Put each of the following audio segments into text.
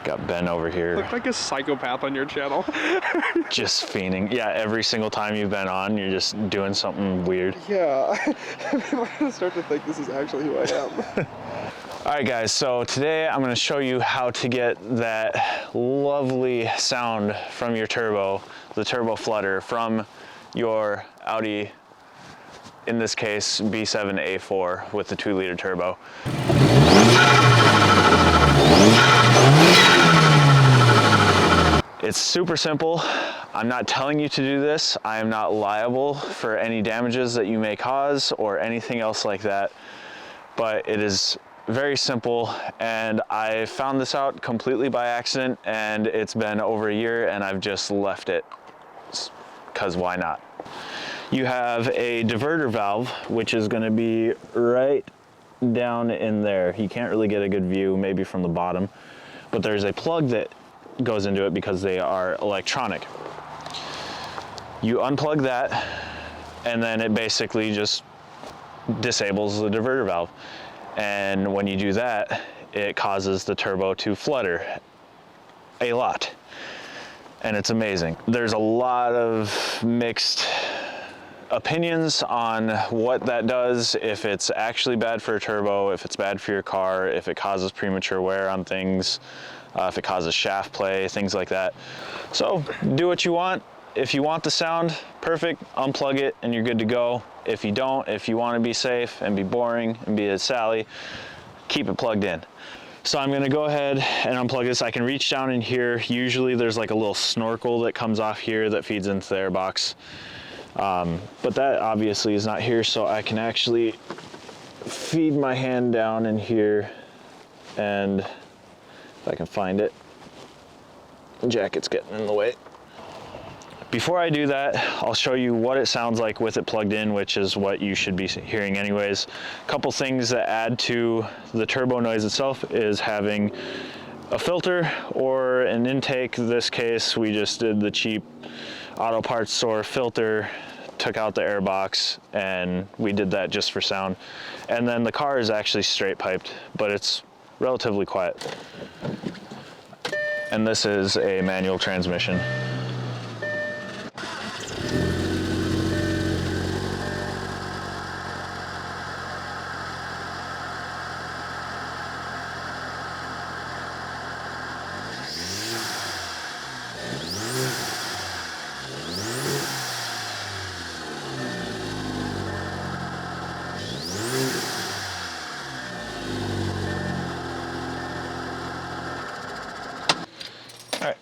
Got Ben over here. Look like a psychopath on your channel. Just fiending. Yeah, every single time you've been on, you're just doing something weird. Yeah. People are gonna start to think this is actually who I am. All right, guys, so today I'm gonna show you how to get that lovely sound from your turbo, the turbo flutter from your Audi, in this case, B7 A4 with the 2-liter turbo. It's super simple. I'm not telling you to do this. I am not liable for any damages that you may cause or anything else like that, but it is very simple, and I found this out completely by accident, and it's been over a year and I've just left it, because why not? You have a diverter valve, which is going to be right down in there. You can't really get a good view, maybe from the bottom, but there's a plug that goes into it because they are electronic. You unplug that, and then it basically just disables the diverter valve. And when you do that, it causes the turbo to flutter a lot. And it's amazing. There's a lot of mixed opinions on what that does, if it's actually bad for a turbo, if it's bad for your car, if it causes premature wear on things, if it causes shaft play, things like that. So do what you want. If you want the sound, perfect, unplug it and you're good to go. If you don't, if you want to be safe and be boring and be a Sally, keep it plugged in. So I'm gonna go ahead and unplug this. I can reach down in here. Usually there's like a little snorkel that comes off here that feeds into the airbox. But that obviously is not here, so I can actually feed my hand down in here, and if I can find it, the jacket's getting in the way. Before I do that, I'll show you what it sounds like with it plugged in, which is what you should be hearing anyways. A couple things that add to the turbo noise itself is having a filter or an intake. In this case, we just did the cheap auto parts store filter, took out the air box, and we did that just for sound. And then the car is actually straight piped, but it's relatively quiet. And this is a manual transmission. All right.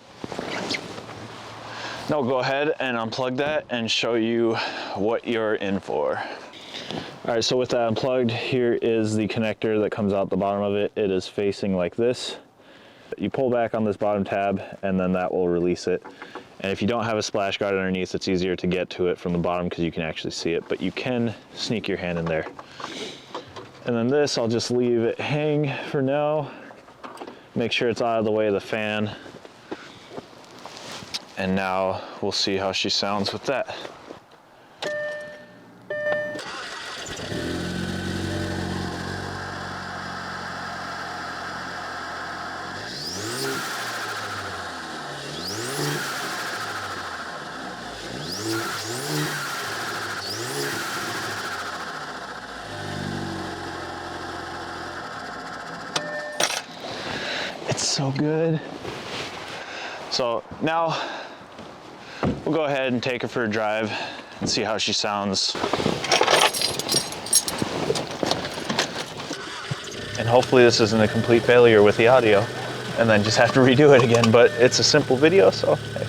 Now we'll go ahead and unplug that and show you what you're in for. All right, so with that unplugged, here is the connector that comes out the bottom of it. It is facing like this. You pull back on this bottom tab and then that will release it. And if you don't have a splash guard underneath, it's easier to get to it from the bottom because you can actually see it, but you can sneak your hand in there. And then this, I'll just leave it hang for now. Make sure it's out of the way of the fan. And now we'll see how she sounds with that. It's so good. So now we'll go ahead and take her for a drive and see how she sounds. And hopefully this isn't a complete failure with the audio and then just have to redo it again, but it's a simple video, so hey.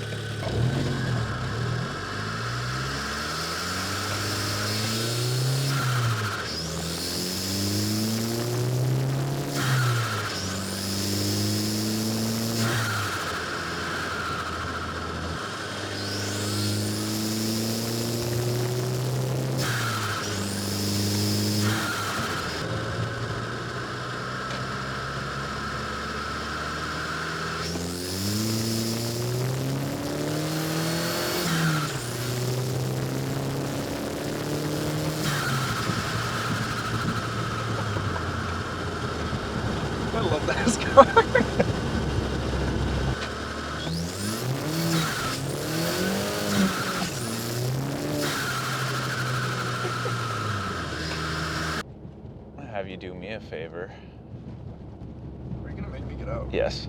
I love that car. favor. Are you gonna make me get out? Yes.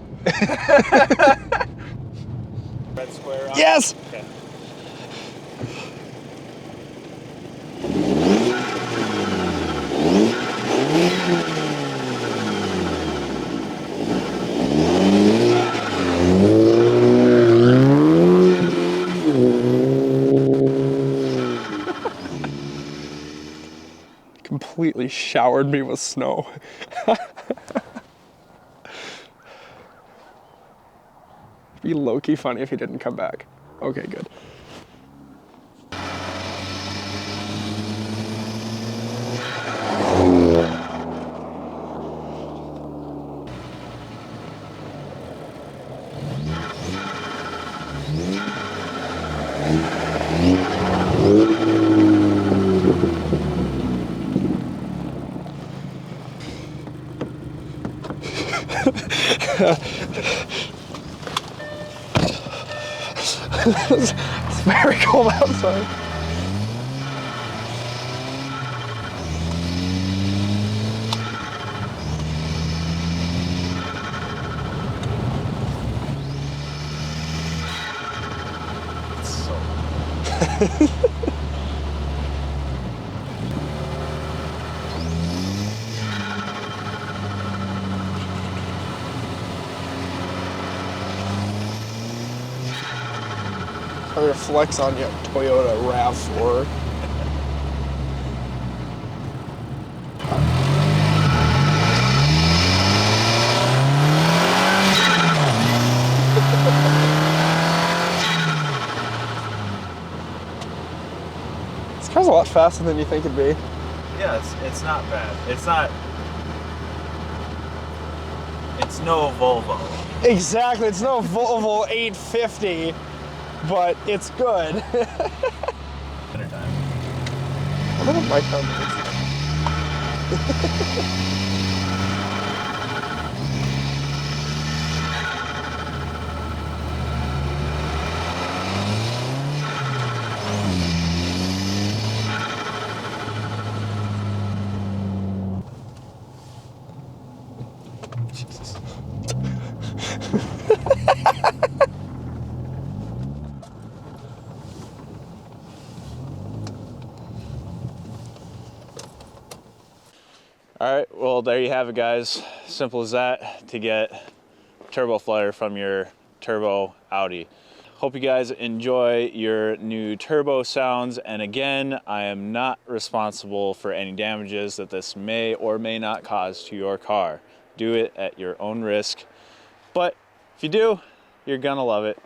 Red square on? Yes! Okay. Completely showered me with snow. It'd be low-key funny if he didn't come back. Okay, good. It's very cold outside. I'm gonna flex on you, Toyota RAV4. This car's a lot faster than you think it'd be. Yeah, it's not bad. It's no Volvo. Exactly, it's no Volvo 850, but it's good. Dinner time. I don't know what my car is. Jesus. All right, well, there you have it, guys. Simple as that to get turbo flutter from your turbo Audi. Hope you guys enjoy your new turbo sounds. And again, I am not responsible for any damages that this may or may not cause to your car. Do it at your own risk. But if you do, you're gonna love it.